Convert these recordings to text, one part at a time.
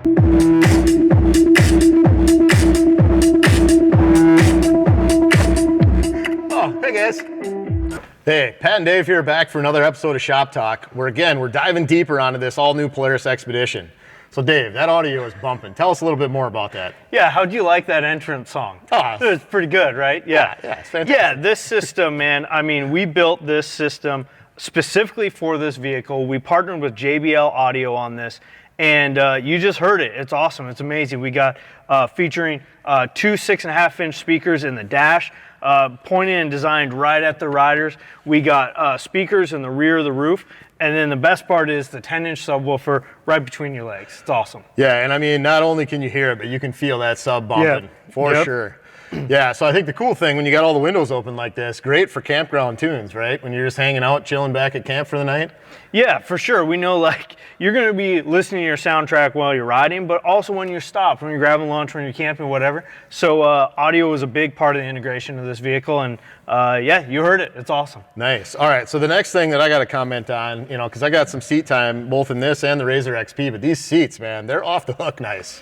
Oh, hey guys. Hey, Pat and Dave here, back for another episode of Shop Talk, where again, we're diving deeper onto this all-new Polaris XPEDITION. So Dave, that audio is bumping. Tell us a little bit more about that. Yeah, how'd you like that entrance song? Oh, It's pretty good, right? Yeah, it's fantastic. Yeah, this system, man, I mean, we built this system specifically for this vehicle. We partnered with JBL Audio on this, and you just heard it. It's awesome. It's amazing. We got featuring two 6.5-inch speakers in the dash, pointed and designed right at the riders. We got speakers in the rear of the roof, and then the best part is the 10-inch subwoofer right between your legs. It's awesome. Yeah, and I mean, not only can you hear it, but you can feel that sub bumping, for sure. Yeah, so I think the cool thing, when you got all the windows open like this, great for campground tunes, right? When you're just hanging out, chilling back at camp for the night. Yeah, for sure. We know, like, you're going to be listening to your soundtrack while you're riding, but also when you're stopped, when you're grabbing lunch, when you're camping, whatever. So audio was a big part of the integration of this vehicle, and yeah, you heard it. It's awesome. Nice. All right, so the next thing that I got to comment on, you know, because I got some seat time both in this and the Razor XP, but these seats, man, they're off the hook nice.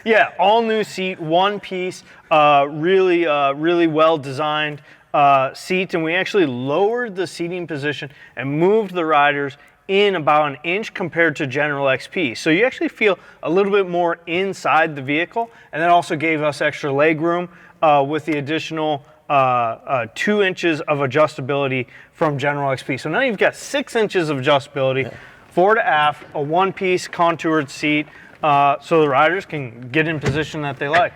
Yeah, all new seat, one piece, really well designed seats, and we actually lowered the seating position and moved the riders in about an inch compared to General XP. So you actually feel a little bit more inside the vehicle, and that also gave us extra leg room with the additional 2 inches of adjustability from General XP. So now you've got 6 inches of adjustability, forward to aft, a one-piece contoured seat, so the riders can get in position that they like.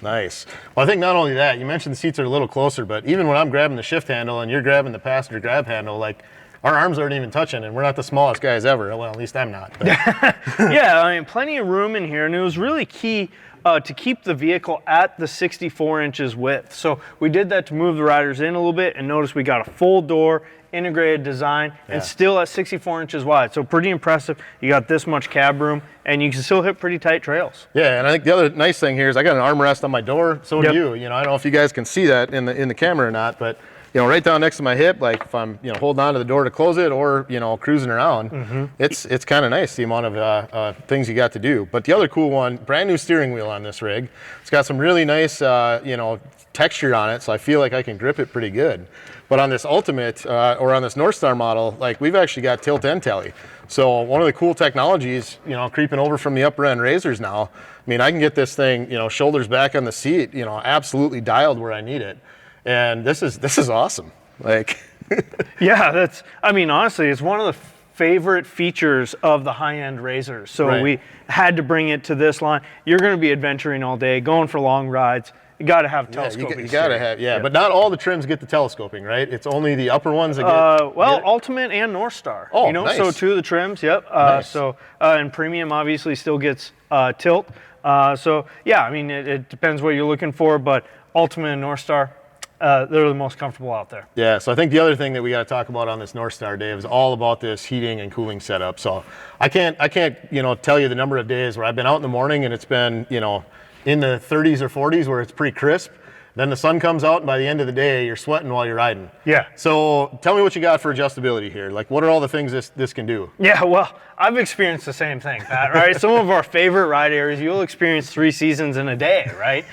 Nice. Well, I think not only that, you mentioned the seats are a little closer, but even when I'm grabbing the shift handle and you're grabbing the passenger grab handle, like, our arms aren't even touching, and we're not the smallest guys ever. Well, at least I'm not. Yeah, I mean, plenty of room in here, and it was really key to keep the vehicle at the 64 inches width. So we did that to move the riders in a little bit, and notice we got a full door, integrated design, and still at 64 inches wide. So pretty impressive. You got this much cab room, and you can still hit pretty tight trails. Yeah, and I think the other nice thing here is I got an armrest on my door. So do you. You know, I don't know if you guys can see that in the camera or not, but you know, right down next to my hip, like if I'm, you know, holding on to the door to close it or, you know, cruising around, it's kind of nice, the amount of things you got to do. But the other cool one, brand new steering wheel on this rig. It's got some really nice, you know, texture on it, so I feel like I can grip it pretty good. But on this Ultimate, or on this North Star model, like, we've actually got tilt and telly. So one of the cool technologies, you know, creeping over from the upper end Razors now, I mean, I can get this thing, you know, shoulders back on the seat, you know, absolutely dialed where I need it. And this is awesome. Like, yeah, I mean, honestly, it's one of the favorite features of the high-end Razors. So we had to bring it to this line. You're going to be adventuring all day, going for long rides. You got to have telescoping. You got to have, but not all the trims get the telescoping, right? It's only the upper ones that get. Well, Ultimate and North Star. Oh, you know, nice. so two of the trims. Yep. Nice. So and Premium obviously still gets tilt. So yeah, I mean, it depends what you're looking for, but Ultimate and North Star, they're the most comfortable out there. Yeah, so I think the other thing that we got to talk about on this North Star, Dave, is all about this heating and cooling setup. So I can't, you know, tell you the number of days where I've been out in the morning and it's been, you know, in the 30s or 40s where it's pretty crisp. Then the sun comes out, and by the end of the day, you're sweating while you're riding. Yeah. So tell me what you got for adjustability here. Like, what are all the things this can do? Yeah, well, I've experienced the same thing, Pat, right? Some of our favorite ride areas, you'll experience 3 seasons in a day, right?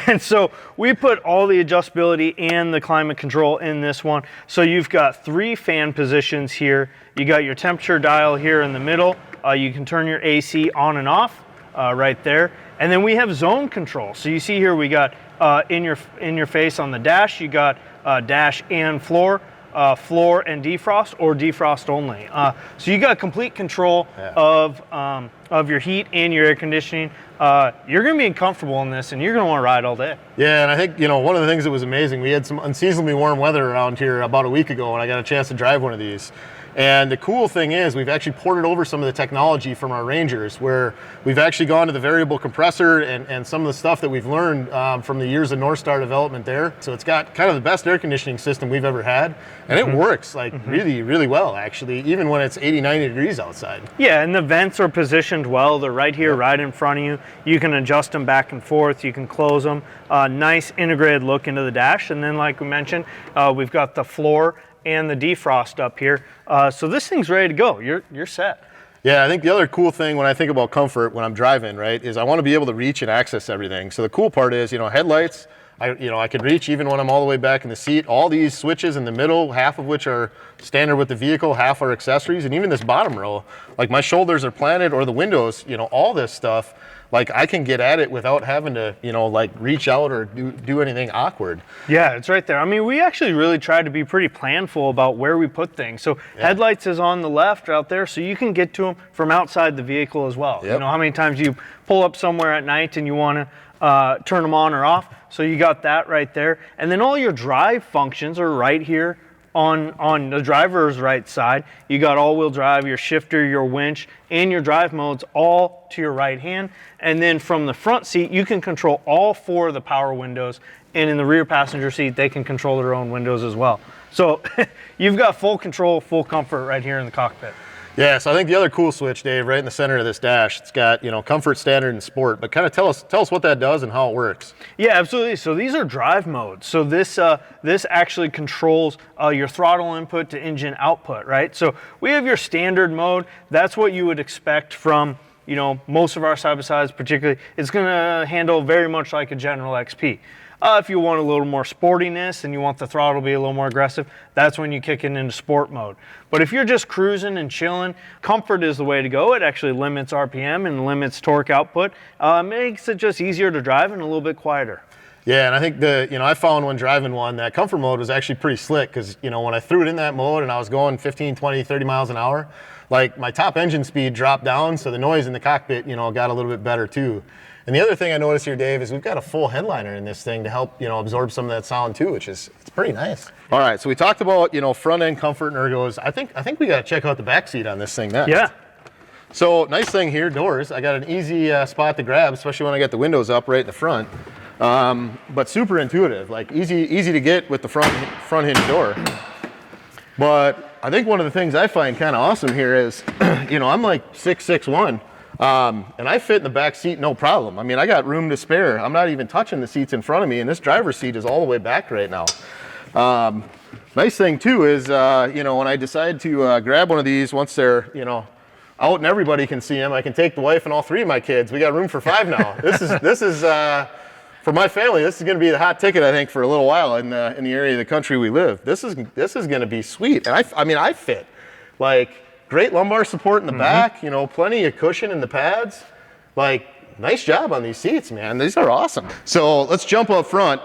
And so we put all the adjustability and the climate control in this one. So you've got 3 fan positions here. You got your temperature dial here in the middle. You can turn your AC on and off right there. And then we have zone control. So you see here we got in your face on the dash, you got dash and floor, floor and defrost, or defrost only. So you got complete control of your heat and your air conditioning. You're going to be comfortable in this, and you're going to want to ride all day. Yeah, and I think, you know, one of the things that was amazing, we had some unseasonably warm weather around here about a week ago, and I got a chance to drive one of these. And the cool thing is we've actually ported over some of the technology from our Rangers, where we've actually gone to the variable compressor and some of the stuff that we've learned from the years of North Star development there. So it's got kind of the best air conditioning system we've ever had. And it works like really, really well, actually, even when it's 80, 90 degrees outside. Yeah, and the vents are positioned well. They're right here, right in front of you. You can adjust them back and forth. You can close them. Nice integrated look into the dash. And then, like we mentioned, we've got the floor and the defrost up here. So this thing's ready to go. You're set. Yeah, I think the other cool thing when I think about comfort when I'm driving, right, is I want to be able to reach and access everything. So the cool part is, headlights, I can reach even when I'm all the way back in the seat. All these switches in the middle, half of which are standard with the vehicle, half are accessories, and even this bottom row, like my shoulders are planted, or the windows, all this stuff, like I can get at it without having to, like reach out or do anything awkward. Yeah, it's right there. I mean, we actually really tried to be pretty planful about where we put things. So headlights is on the left out there, so you can get to them from outside the vehicle as well. Yep. You know how many times you pull up somewhere at night and you want to turn them on or off? So you got that right there. And then all your drive functions are right here on the driver's right side. You got all-wheel drive, your shifter, your winch, and your drive modes all to your right hand. And then from the front seat, you can control all 4 of the power windows. And in the rear passenger seat, they can control their own windows as well. So you've got full control, full comfort right here in the cockpit. Yeah, so I think the other cool switch, Dave, right in the center of this dash, it's got, comfort, standard, and sport. But kind of tell us what that does and how it works. Yeah, absolutely. So these are drive modes. So this actually controls your throttle input to engine output, right? So we have your standard mode. That's what you would expect from, most of our side-by-sides particularly. It's going to handle very much like a General XP. If you want a little more sportiness and you want the throttle to be a little more aggressive, that's when you kick it into sport mode. But if you're just cruising and chilling, comfort is the way to go. It actually limits RPM and limits torque output. Makes it just easier to drive and a little bit quieter. Yeah, and I think I found when driving one, that comfort mode was actually pretty slick because, when I threw it in that mode and I was going 15, 20, 30 miles an hour, like my top engine speed dropped down, so the noise in the cockpit, got a little bit better too. And the other thing I noticed here, Dave, is we've got a full headliner in this thing to help, absorb some of that sound too, which is it's pretty nice. All right, so we talked about, front end comfort and ergos. I think we got to check out the back seat on this thing next. Yeah. So nice thing here, doors. I got an easy spot to grab, especially when I got the windows up right in the front. But super intuitive, like easy to get with the front hinge door. But I think one of the things I find kind of awesome here is, I'm like 6'1". And I fit in the back seat no problem. I mean, I got room to spare. I'm not even touching the seats in front of me, and this driver's seat is all the way back right now. Nice thing too is, when I decide to grab one of these, once they're, out and everybody can see them, I can take the wife and all 3 of my kids. We got room for 5 now. This is for my family. This is going to be the hot ticket, I think, for a little while in the area of the country we live. This is going to be sweet, and I fit like. Great lumbar support in the back, plenty of cushion in the pads. Like, nice job on these seats, man. These are awesome. So let's jump up front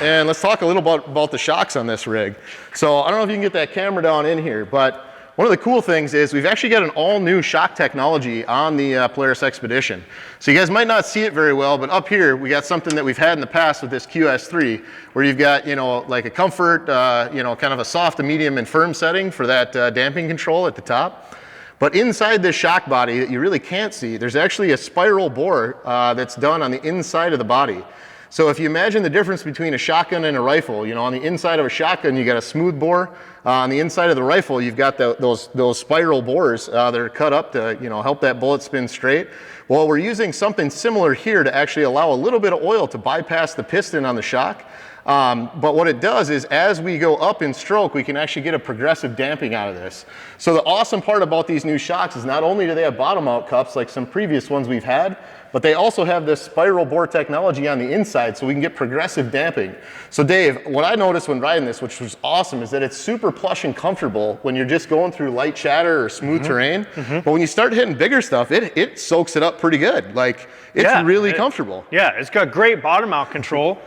and let's talk a little about the shocks on this rig. So I don't know if you can get that camera down in here, but one of the cool things is we've actually got an all-new shock technology on the Polaris XPEDITION. So you guys might not see it very well, but up here we got something that we've had in the past with this QS3, where you've got, like a comfort, kind of a soft, a medium, and firm setting for that damping control at the top. But inside this shock body that you really can't see, there's actually a spiral bore that's done on the inside of the body. So if you imagine the difference between a shotgun and a rifle, on the inside of a shotgun you got a smooth bore, on the inside of the rifle you've got those spiral bores that are cut up to help that bullet spin straight. Well, we're using something similar here to actually allow a little bit of oil to bypass the piston on the shock. But what it does is as we go up in stroke, we can actually get a progressive damping out of this. So the awesome part about these new shocks is not only do they have bottom out cups like some previous ones we've had, but they also have this spiral bore technology on the inside so we can get progressive damping. So Dave, what I noticed when riding this, which was awesome, is that it's super plush and comfortable when you're just going through light chatter or smooth terrain. But when you start hitting bigger stuff, it soaks it up pretty good. Like, it's really comfortable. Yeah, it's got great bottom out control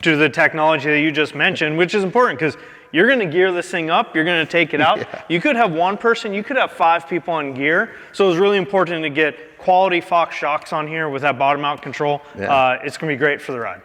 to the technology that you just mentioned, which is important because you're going to gear this thing up, you're going to take it out. Yeah. You could have one person, you could have 5 people on gear. So it's really important to get quality Fox shocks on here with that bottom out control. Yeah. It's going to be great for the ride.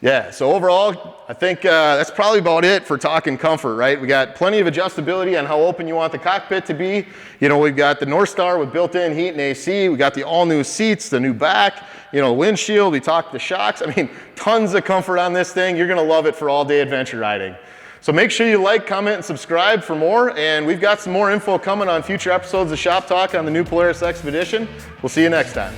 Yeah, so overall, I think that's probably about it for talking comfort, right? We got plenty of adjustability on how open you want the cockpit to be. We've got the North Star with built-in heat and AC. We got the all-new seats, the new back, windshield. We talked the shocks. I mean, tons of comfort on this thing. You're going to love it for all-day adventure riding. So make sure you like, comment, and subscribe for more. And we've got some more info coming on future episodes of Shop Talk on the new Polaris XPEDITION. We'll see you next time.